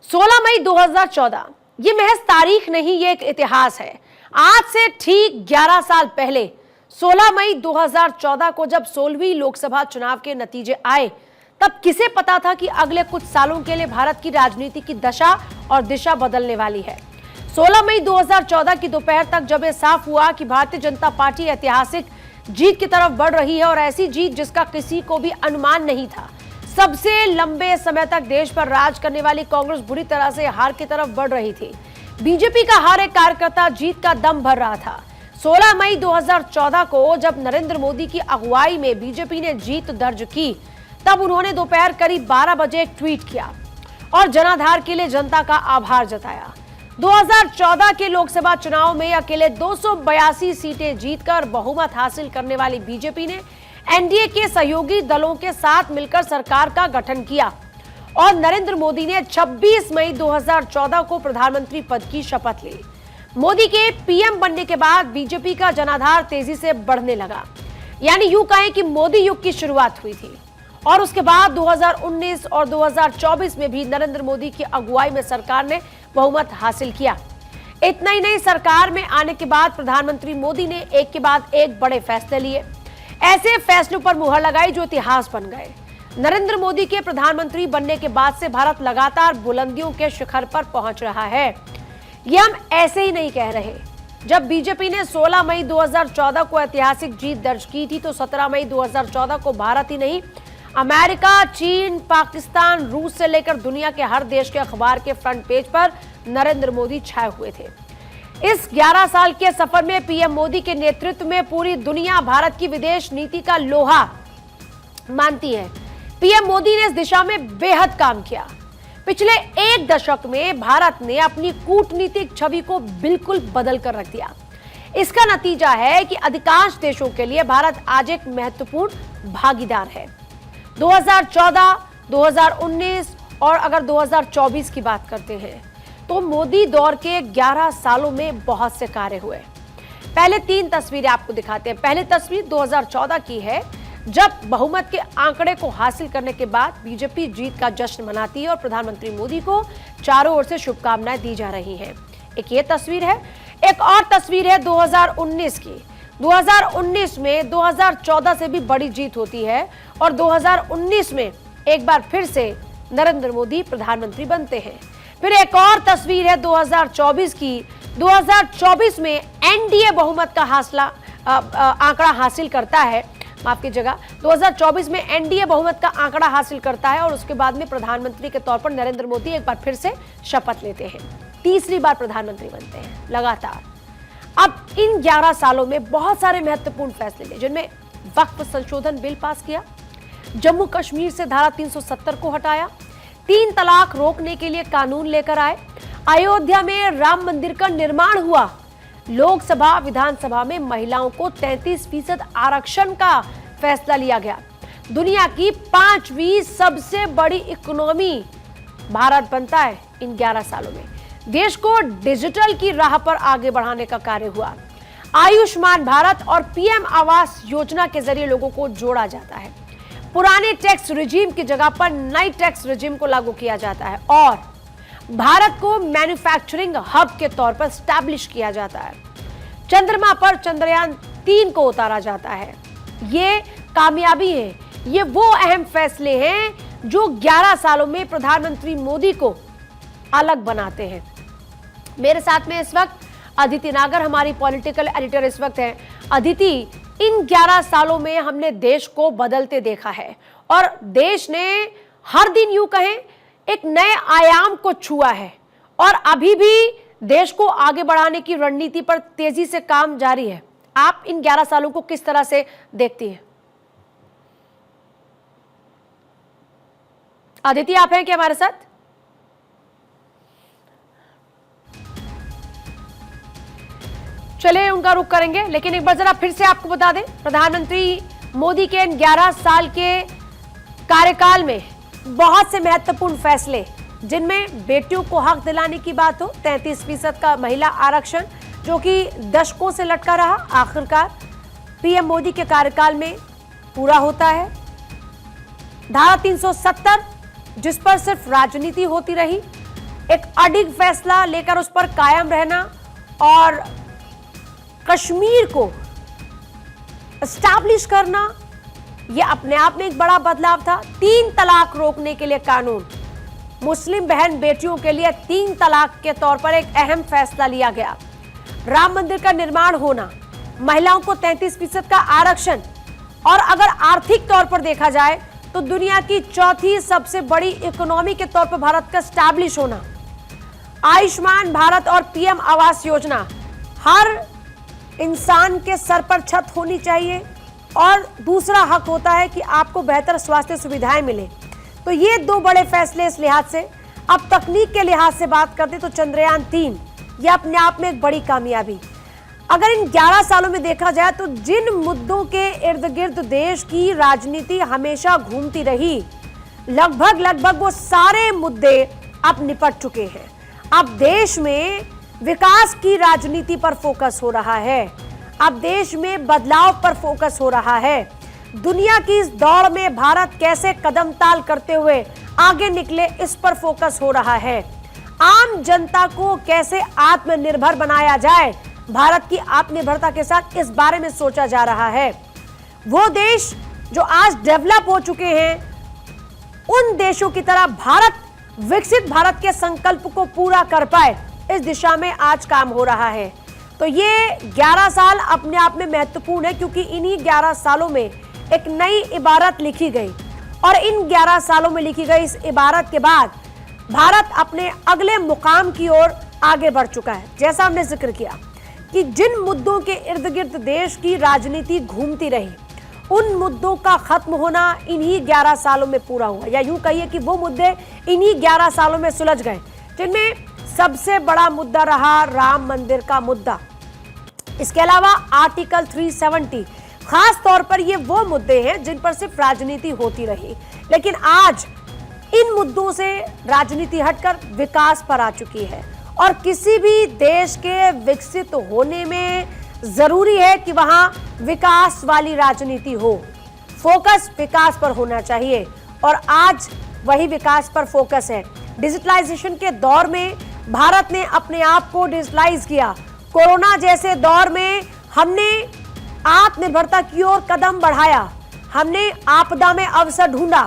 16 मई 2014 ये महज तारीख नहीं, ये एक इतिहास है। आज से ठीक 11 साल पहले 16 मई 2014 को जब 16वीं लोकसभा चुनाव के नतीजे आए, तब किसे पता था कि अगले कुछ सालों के लिए भारत की राजनीति की दशा और दिशा बदलने वाली है। 16 मई 2014 की दोपहर तक जब यह साफ हुआ कि भारतीय जनता पार्टी ऐतिहासिक जीत की तरफ बढ़ रही है, और ऐसी जीत जिसका किसी को भी अनुमान नहीं था। सबसे लंबे समय तक देश पर राज करने वाली कांग्रेस बुरी तरह से हार की तरफ बढ़ रही थी। बीजेपी का हर एक कार्यकर्ता जीत का दम भर रहा था। 16 मई 2014 को जब नरेंद्र मोदी की अगुवाई में बीजेपी ने जीत दर्ज की, तब उन्होंने दोपहर करीब 12 बजे एक ट्वीट किया और जनाधार के लिए जनता का आभार जताया। 2014 के लोकसभा चुनाव में अकेले 282 सीटें जीतकर बहुमत हासिल करने वाली बीजेपी ने एनडीए के सहयोगी दलों के साथ मिलकर सरकार का गठन किया और नरेंद्र मोदी ने 26 मई 2014 को प्रधानमंत्री पद की शपथ ली। मोदी के पीएम बनने के बाद बीजेपी का जनाधार तेजी से बढ़ने लगा, यानी यूं कहें कि मोदी युग की शुरुआत हुई थी। और उसके बाद 2019 और 2024 में भी नरेंद्र मोदी की अगुवाई में सरकार ने बहुमत हासिल किया। इतना ही नहीं, सरकार में आने के बाद प्रधानमंत्री मोदी ने एक के बाद एक बड़े फैसले लिए, ऐसे फैसलों पर मुहर लगाई जो इतिहास बन गए। नरेंद्र मोदी के प्रधानमंत्री बनने के बाद से भारत लगातार बुलंदियों के शिखर पर पहुंच रहा है। ये हम ऐसे ही नहीं कह रहे। जब बीजेपी ने 16 मई 2014 को ऐतिहासिक जीत दर्ज की थी, तो 17 मई 2014 को भारत ही नहीं, अमेरिका, चीन, पाकिस्तान, रूस से लेकर दुनिया के हर देश के अखबार के फ्रंट पेज पर नरेंद्र मोदी छाए हुए थे। इस 11 साल के सफर में पीएम मोदी के नेतृत्व में पूरी दुनिया भारत की विदेश नीति का लोहा मानती है। पीएम मोदी ने इस दिशा में बेहद काम किया। पिछले एक दशक में भारत ने अपनी कूटनीतिक छवि को बिल्कुल बदल कर रख दिया। इसका नतीजा है कि अधिकांश देशों के लिए भारत आज एक महत्वपूर्ण भागीदार है। 2014, 2019 और अगर 2024 की बात करते हैं, तो मोदी दौर के 11 सालों में बहुत से कार्य हुए। पहले 3 तस्वीरें आपको दिखाते हैं। पहली तस्वीर 2014 की है, जब बहुमत के आंकड़े को हासिल करने के बाद बीजेपी जीत का जश्न मनाती है और प्रधानमंत्री मोदी को चारों ओर से शुभकामनाएं दी जा रही हैं। एक ये तस्वीर है। एक और तस्वीर है 2019 की। 2019 में 2014 से भी बड़ी जीत होती है और 2019 में एक बार फिर से नरेंद्र मोदी प्रधानमंत्री बनते हैं। फिर एक और तस्वीर है 2024 की। 2024 में एनडीए बहुमत का आंकड़ा हासिल करता है। माफ कीजिएगा, 2024 में एनडीए बहुमत का आंकड़ा हासिल करता है और उसके बाद में प्रधानमंत्री के तौर पर नरेंद्र मोदी एक बार फिर से शपथ लेते हैं। तीसरी बार प्रधानमंत्री बनते हैं लगातार। अब इन 11 सालों में बहुत सारे महत्वपूर्ण फैसले लिए, जिनमें वक्फ संशोधन बिल पास किया, जम्मू कश्मीर से धारा 370 को हटाया, 3 तलाक रोकने के लिए कानून लेकर आए, अयोध्या में राम मंदिर का निर्माण हुआ, लोकसभा विधानसभा में महिलाओं को 33% आरक्षण का फैसला लिया गया, दुनिया की 5वीं सबसे बड़ी इकोनॉमी भारत बनता है इन 11 सालों में। देश को डिजिटल की राह पर आगे बढ़ाने का कार्य हुआ। आयुष्मान भारत और पीएम आवास योजना के जरिए लोगों को जोड़ा जाता है। पुराने टैक्स रिजीम की जगह पर नई टैक्स रिजीम को लागू किया जाता है और भारत को मैन्युफैक्चरिंग हब के तौर पर स्टैब्लिश किया जाता है। चंद्रमा पर चंद्रयान 3 को उतारा जाता है। ये कामयाबी है। ये वो अहम फैसले हैं जो 11 सालों में प्रधानमंत्री मोदी को अलग बनाते हैं। मेरे साथ में इस वक्त अदिति नागर हमारी पॉलिटिकल एडिटर इस वक्त हैं। अदिति, इन 11 सालों में हमने देश को बदलते देखा है और देश ने हर दिन यूं कहें एक नए आयाम को छुआ है और अभी भी देश को आगे बढ़ाने की रणनीति पर तेजी से काम जारी है। आप इन 11 सालों को किस तरह से देखती हैं? अदिति, आप हैं क्या हमारे साथ? चलिए उनका रुख करेंगे, लेकिन एक बार जरा फिर से आपको बता दें, प्रधानमंत्री मोदी के इन 11 साल के कार्यकाल में बहुत से महत्वपूर्ण फैसले, जिनमें बेटियों को हक दिलाने की बात हो, 33% का महिला आरक्षण जो कि दशकों से लटका रहा, आखिरकार पीएम मोदी के कार्यकाल में पूरा होता है। धारा 370 जिस पर सिर्फ राजनीति होती रही, एक अडिग फैसला लेकर उस पर कायम रहना और कश्मीर को एस्टैब्लिश करना, यह अपने आप में एक बड़ा बदलाव था। 3 तलाक रोकने के लिए कानून, मुस्लिम बहन बेटियों के लिए 3 तलाक के तौर पर एक अहम फैसला लिया गया। राम मंदिर का निर्माण होना, महिलाओं को 33% का आरक्षण, और अगर आर्थिक तौर पर देखा जाए तो दुनिया की चौथी सबसे बड़ी इकोनॉमी के तौर पर भारत का एस्टैब्लिश होना। आयुष्मान भारत और पीएम आवास योजना, हर इंसान के सर पर छत होनी चाहिए और दूसरा हक होता है कि आपको बेहतर स्वास्थ्य सुविधाएं मिले। तो ये 2 बड़े फैसले इस लिहाज से। अब तकनीक के लिहाज से बात करते तो चंद्रयान 3 यह अपने आप में एक बड़ी कामयाबी। अगर इन 11 सालों में देखा जाए तो जिन मुद्दों के इर्द गिर्द देश की राजनीति हमेशा घूमती रही, लगभग वो सारे मुद्दे अब निपट चुके हैं। अब देश में विकास की राजनीति पर फोकस हो रहा है, अब देश में बदलाव पर फोकस हो रहा है। दुनिया की इस दौड़ में भारत कैसे कदम ताल करते हुए आगे निकले, इस पर फोकस हो रहा है। आम जनता को कैसे आत्मनिर्भर बनाया जाए, भारत की आत्मनिर्भरता के साथ इस बारे में सोचा जा रहा है। वो देश जो आज डेवलप हो चुके हैं, उन देशों की तरह भारत विकसित भारत के संकल्प को पूरा कर पाए, इस दिशा में आज काम हो रहा है। तो ये 11 साल अपने आप में महत्वपूर्ण है, क्योंकि इन्हीं 11 सालों में एक नई इबारत लिखी गई और इन 11 सालों में लिखी गई इस इबारत के बाद भारत अपने अगले मुकाम की ओर आगे बढ़ चुका है। जैसा हमने जिक्र किया कि जिन मुद्दों के इर्द गिर्द देश की राजनीति घूमती रही, उन मुद्दों का खत्म होना इन्हीं 11 सालों में पूरा हुआ, या यूं कहिए कि वो मुद्दे इन्हीं 11 सालों में सुलझ गए, जिनमें सबसे बड़ा मुद्दा रहा राम मंदिर का मुद्दा। इसके अलावा आर्टिकल 370, खास तौर पर ये वो मुद्दे हैं जिन पर सिर्फ राजनीति होती रही, लेकिन आज इन मुद्दों से राजनीति हटकर विकास पर आ चुकी है। और किसी भी देश के विकसित होने में जरूरी है कि वहां विकास वाली राजनीति हो, फोकस विकास पर होना चाहिए, और आज वही विकास पर फोकस है। डिजिटलाइजेशन के दौर में भारत ने अपने आप को डिजिटलाइज किया। कोरोना जैसे दौर में हमने आत्मनिर्भरता की ओर कदम बढ़ाया, हमने आपदा में अवसर ढूंढा।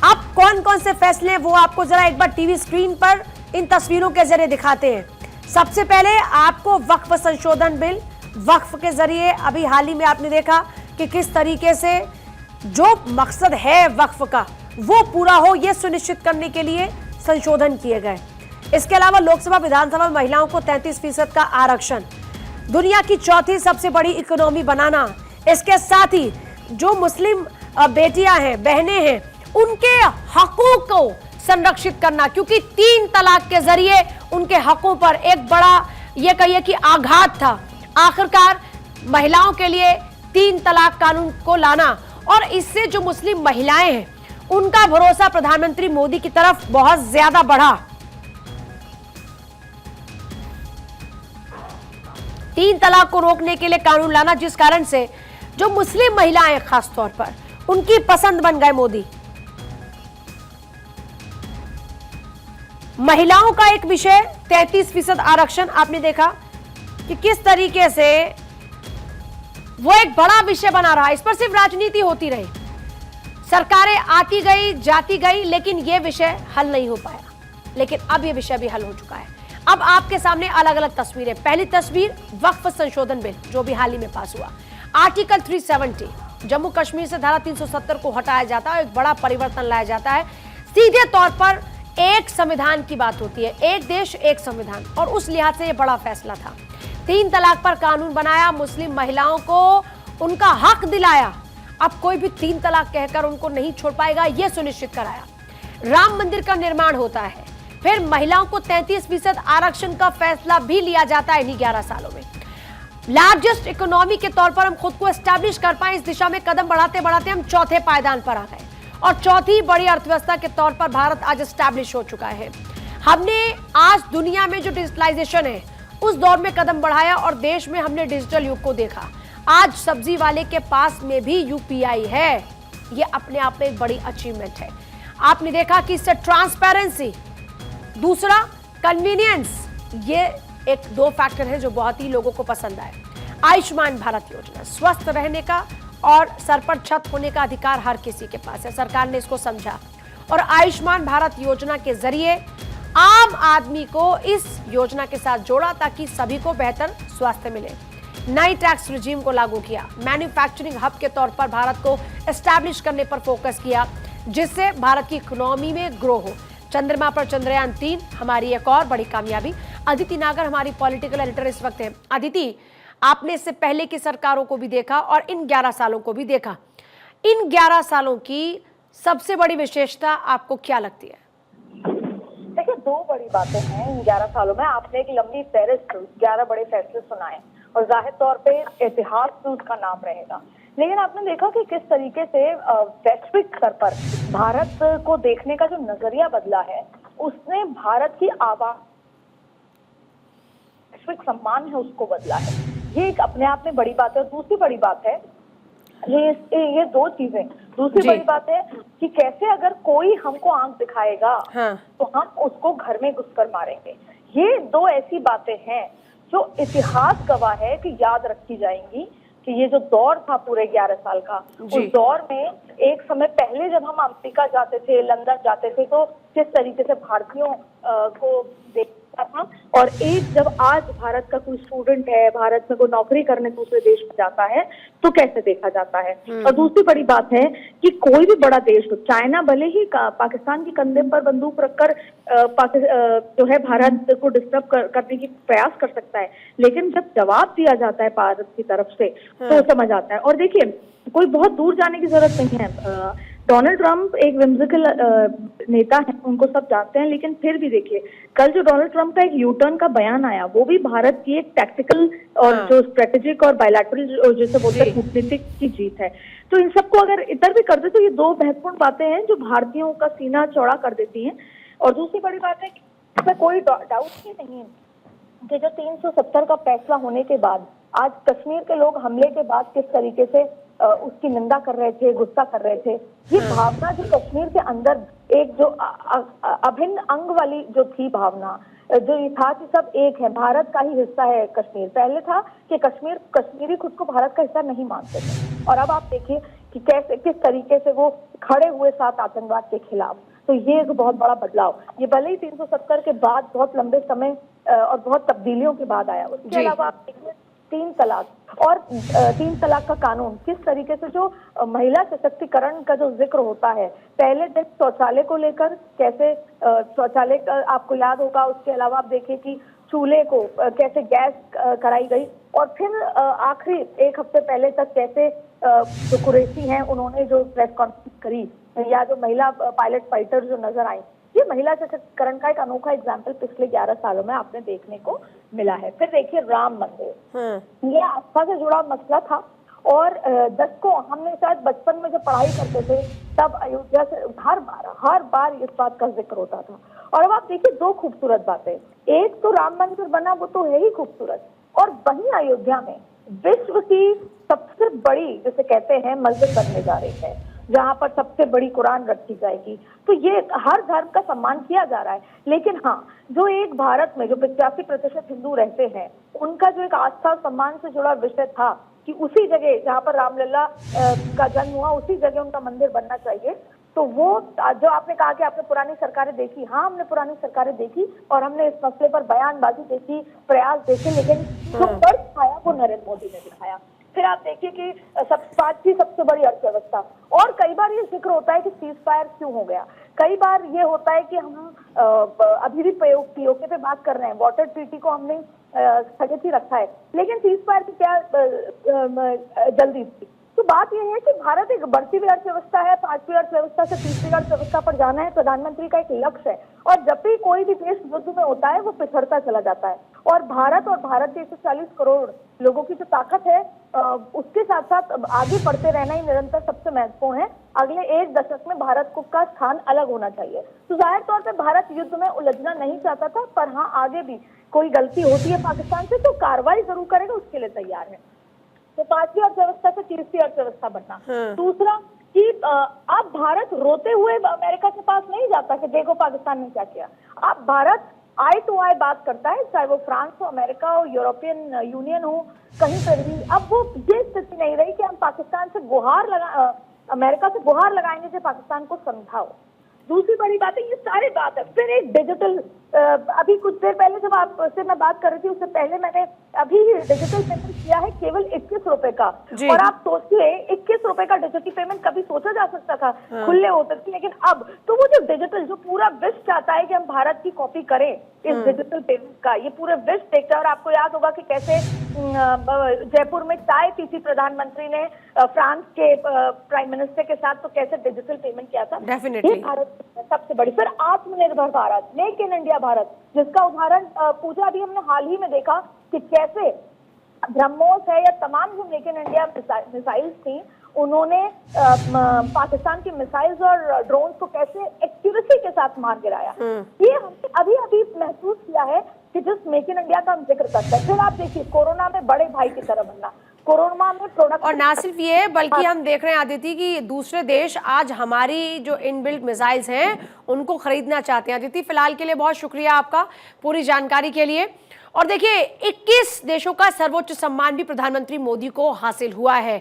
अब कौन कौन से फैसले हैं वो आपको जरा एक बार टीवी स्क्रीन पर इन तस्वीरों के जरिए दिखाते हैं। सबसे पहले आपको वक्फ संशोधन बिल, वक्फ के जरिए अभी हाल ही में आपने देखा कि किस तरीके से जो मकसद है वक्फ का वो पूरा हो, यह सुनिश्चित करने के लिए संशोधन किए गए। इसके अलावा लोकसभा विधानसभा में महिलाओं को 33% का आरक्षण, दुनिया की चौथी सबसे बड़ी इकोनॉमी बनाना। इसके साथ ही जो मुस्लिम बेटियां हैं, बहनें हैं, उनके हकों को संरक्षित करना, क्योंकि 3 तलाक के जरिए उनके हकों पर एक बड़ा ये कहिए कि आघात था। आखिरकार महिलाओं के लिए 3 तलाक कानून को लाना, और इससे जो मुस्लिम महिलाएं हैं उनका भरोसा प्रधानमंत्री मोदी की तरफ बहुत ज्यादा बढ़ा। 3 तलाक को रोकने के लिए कानून लाना, जिस कारण से जो मुस्लिम महिलाएं खास तौर पर उनकी पसंद बन गए मोदी। महिलाओं का एक विषय 33% आरक्षण, आपने देखा कि किस तरीके से वो एक बड़ा विषय बना रहा। इस पर सिर्फ राजनीति होती रही, सरकारें आती गई जाती गई, लेकिन यह विषय हल नहीं हो पाया। लेकिन अब यह विषय भी हल हो चुका है। अब आपके सामने अलग अलग तस्वीरें। पहली तस्वीर वक्फ संशोधन बिल जो भी हाल ही में पास हुआ। आर्टिकल 370, जम्मू कश्मीर से धारा 370 को हटाया जाता है, एक बड़ा परिवर्तन लाया जाता है। सीधे तौर पर एक संविधान की बात होती है, एक देश एक संविधान, और उस लिहाज से यह बड़ा फैसला था। 3 तलाक पर कानून बनाया, मुस्लिम महिलाओं को उनका हक दिलाया। अब कोई भी 3 तलाक कहकर उनको नहीं छोड़ पाएगा, यह सुनिश्चित कराया। राम मंदिर का निर्माण होता है, फिर महिलाओं को 33% आरक्षण का फैसला भी लिया जाता है इन्हीं 11 सालों में। लार्जेस्ट इकोनॉमी के तौर पर हम खुद को एस्टैब्लिश कर पाए, इस दिशा में कदम बढ़ाते बढ़ाते हम चौथे पायदान पर आ गए, और चौथी बड़ी अर्थव्यवस्था के तौर पर भारत आज एस्टैब्लिश हो चुका है। हमने आज दुनिया में जो डिजिटलाइजेशन है उस दौर में कदम बढ़ाया, और देश में हमने डिजिटल युग को देखा। आज सब्जी वाले के पास में भी यूपीआई है, ये अपने आप में एक बड़ी अचीवमेंट है। आपने देखा कि इससे ट्रांसपेरेंसी, दूसरा कन्वीनियंस, ये एक दो फैक्टर है जो बहुत ही लोगों को पसंद आए। आयुष्मान भारत योजना, स्वस्थ रहने का और सर पर छत होने का अधिकार हर किसी के पास है, सरकार ने इसको समझा और आयुष्मान भारत योजना के जरिए आम आदमी को इस योजना के साथ जोड़ा ताकि सभी को बेहतर स्वास्थ्य मिले। नई टैक्स रिजीम को लागू किया, मैन्युफैक्चरिंग हब के तौर पर भारत को एस्टैब्लिश करने पर फोकस किया जिससे भारत की इकोनॉमी में ग्रो हो। चंद्रमा पर चंद्रयान 3 हमारी एक और बड़ी कामयाबी। अदिति नागर हमारी पॉलिटिकल एडिटर इस वक्त है। अदिति, आपने इससे पहले की सरकारों को भी देखा और इन 11 सालों को भी देखा, इन 11 सालों की सबसे बड़ी विशेषता आपको क्या लगती है? देखिए, दो बड़ी बातें हैं इन 11 सालों में। आपने एक लंबी फहरिस्त 11 बड़े फैसले सुनाए और जाहिर तौर पे इतिहास में उसका नाम रहेगा, लेकिन आपने देखा कि किस तरीके से वैश्विक स्तर पर भारत को देखने का जो नजरिया बदला है, उसने भारत की आवाज, वैश्विक सम्मान है, उसको बदला है। ये एक अपने आप में बड़ी बात है। और दूसरी बड़ी बात है, ये दो चीजें। दूसरी बड़ी बात है कि कैसे अगर कोई हमको आंख दिखाएगा तो हम उसको घर में घुसकर मारेंगे। ये दो ऐसी बातें हैं जो इतिहास गवाह है कि याद रखी जाएंगी कि ये जो दौर था पूरे 11 साल का, उस दौर में एक समय पहले जब हम अमेरिका जाते थे, लंदन जाते थे, तो किस तरीके से भारतीयों को देखता था, और एक जब आज भारत का कोई स्टूडेंट है, भारत में कोई नौकरी करने दूसरे देश में जाता है तो कैसे देखा जाता है। और दूसरी बड़ी बात है कि कोई भी बड़ा देश हो, चाइना भले ही पाकिस्तान के कंधे पर बंदूक रखकर जो है भारत को डिस्टर्ब करने की प्रयास कर सकता है, लेकिन जब जवाब दिया जाता है भारत की तरफ से तो समझ आता है। और देखिए, कोई बहुत दूर जाने की जरूरत नहीं है। डोनाल्ड ट्रंप एक विम्सिकल नेता है, उनको सब जानते हैं, लेकिन फिर भी देखिए, कल जो डोनाल्ड ट्रंप का एक यूटर्न का बयान आया, वो भी भारत की एक टैक्टिकल और जो स्ट्रेटेजिक और बायलैटरल जैसे बोलते हैं कूटनीतिक की जीत है। तो इन सबको अगर इधर भी कर दे तो ये दो महत्वपूर्ण बातें हैं जो भारतीयों का सीना चौड़ा कर देती हैं। और दूसरी बड़ी बात है, इसमें कोई डाउट ही नहीं है कि जो 370 का फैसला होने के बाद आज कश्मीर के लोग हमले के बाद किस तरीके से उसकी निंदा कर रहे थे, गुस्सा कर रहे थे, ये भावना जो कश्मीर के अंदर एक जो अभिन्न अंग वाली जो थी भावना, जो ये था कि सब एक है, भारत का ही हिस्सा है कश्मीर। पहले था कि कश्मीरी खुद को भारत का हिस्सा नहीं मानते थे, और अब आप देखिए कि कैसे किस तरीके से वो खड़े हुए साथ आतंकवाद के खिलाफ। तो ये एक बहुत बड़ा बदलाव, ये भले ही 370 के बाद बहुत लंबे समय और बहुत तब्दीलियों के बाद आया। उसके अलावा आप देखिए 3 तलाक और 3 तलाक का कानून, किस तरीके से जो महिला सशक्तिकरण का जो जिक्र होता है, पहले दिन शौचालय को लेकर कैसे शौचालय आपको याद होगा, उसके अलावा आप देखिए कि चूल्हे को कैसे गैस कराई गई, और फिर आखिरी 1 हफ्ते पहले तक कैसे जो कुरैशी हैं उन्होंने जो प्रेस कॉन्फ्रेंस करी, या जो महिला पायलट फाइटर जो नजर आई, ये महिला सशक्तिकरण का एक अनोखा एग्जाम्पल पिछले 11 सालों में आपने देखने को मिला है। फिर देखिए राम मंदिर, ये आस्था से जुड़ा मसला था, और 10 को हमने शायद बचपन में जब पढ़ाई करते थे तब अयोध्या से हर बार इस बात का जिक्र होता था। और अब आप देखिए 2 खूबसूरत बातें, एक तो राम मंदिर बना, वो तो है ही खूबसूरत, और वहीं अयोध्या में विश्व की सबसे बड़ी, जैसे कहते हैं, मस्जिद बनने जा रही है, जहां पर सबसे बड़ी कुरान रखी जाएगी। तो ये हर धर्म का सम्मान किया जा रहा है। लेकिन हाँ, जो एक भारत में जो 85% हिंदू रहते हैं, उनका जो एक आस्था सम्मान से जुड़ा विषय था कि उसी जगह जहां पर रामलला का जन्म हुआ, उसी जगह उनका मंदिर बनना चाहिए। तो वो जो आपने कहा कि आपने पुरानी सरकारें देखी, हाँ हमने पुरानी सरकारें देखी और हमने इस मसले पर बयानबाजी देखी, प्रयास देखे, लेकिन जो फर्क आया वो नरेंद्र मोदी ने दिखाया। फिर आप देखिए कि पांचवी सबसे बड़ी अर्थव्यवस्था, और कई बार ये जिक्र होता है कि सीज फायर क्यों हो गया, कई बार ये होता है कि हम अभी भी पीओके पे बात कर रहे हैं, वाटर ट्रीटी को हमने स्थगित ही रखा है, लेकिन सीज फायर की क्या जल्दी थी। तो बात यह है कि भारत एक बढ़ती हुई अर्थव्यवस्था है, 5वीं अर्थव्यवस्था से 3वीं अर्थव्यवस्था पर जाना है, प्रधानमंत्री का एक लक्ष्य है, और जब भी कोई भी देश युद्ध में होता है वो पिछड़ता चला जाता है। और भारत के 140 करोड़ लोगों की जो ताकत है, उसके साथ साथ आगे बढ़ते रहना ही निरंतर सबसे महत्वपूर्ण है। अगले 1 दशक में भारत को का स्थान अलग होना चाहिए। तो जाहिर तौर पर भारत युद्ध में उलझना नहीं चाहता था, पर हाँ, आगे भी कोई गलती होती है पाकिस्तान से तो कार्रवाई जरूर करेगा, उसके लिए तैयार है। तो 5वीं अर्थव्यवस्था से 30वीं अर्थव्यवस्था बनना। दूसरा कि अब भारत रोते हुए अमेरिका के पास नहीं जाता कि देखो पाकिस्तान ने क्या किया। अब भारत आई टू आई बात करता है, चाहे वो फ्रांस हो, अमेरिका हो, यूरोपियन यूनियन हो, कहीं पर भी। अब वो ये स्थिति नहीं रही कि हम पाकिस्तान से अमेरिका से गुहार लगाएंगे कि पाकिस्तान को समझाओ। दूसरी बड़ी बात है, ये सारी बात है। फिर एक डिजिटल, अभी कुछ देर पहले जब आपसे मैं बात कर रही थी, उससे पहले मैंने अभी डिजिटल पेमेंट किया है केवल 21 रुपए का। और आप सोचिए 21 रुपए का डिजिटल पेमेंट कभी सोचा जा सकता था, खुले होते थे, लेकिन अब तो वो जो डिजिटल, जो पूरा विश्व चाहता है कि हम भारत की कॉपी करें इस डिजिटल पेमेंट का, ये पूरे विश्व देखता है। और आपको याद होगा कि कैसे जयपुर में चाय पी थी प्रधानमंत्री ने फ्रांस के प्राइम मिनिस्टर के साथ, तो कैसे डिजिटल पेमेंट किया था। डेफिनेटली ये भारत सबसे बड़ी। फिर आत्मनिर्भर Bharat, make in India Bharat, जिसका उदाहरण पूजा अभी हमने हाल ही में देखा कि कैसे ब्रह्मोस है या तमाम जो मेक इन इंडिया मिसाइल्स थी, उन्होंने पाकिस्तान की मिसाइल्स और ड्रोन को कैसे एक्यूरेसी के साथ मार गिराया। ये हमने अभी अभी महसूस किया है कि जिस मेक इन इंडिया का हम जिक्र करते हैं। फिर आप देखिए कोरोना में बड़े भाई की तरह बनना, कोरोना में प्रोडक्ट, और ना सिर्फ ये बल्कि हम देख रहे हैं आदिति कि दूसरे देश आज हमारी जो इनबिल्ट मिसाइल्स हैं उनको खरीदना चाहते हैं। आदिति, फिलहाल के लिए बहुत शुक्रिया आपका पूरी जानकारी के लिए। और देखिए 21 देशों का सर्वोच्च सम्मान भी प्रधानमंत्री मोदी को हासिल हुआ है।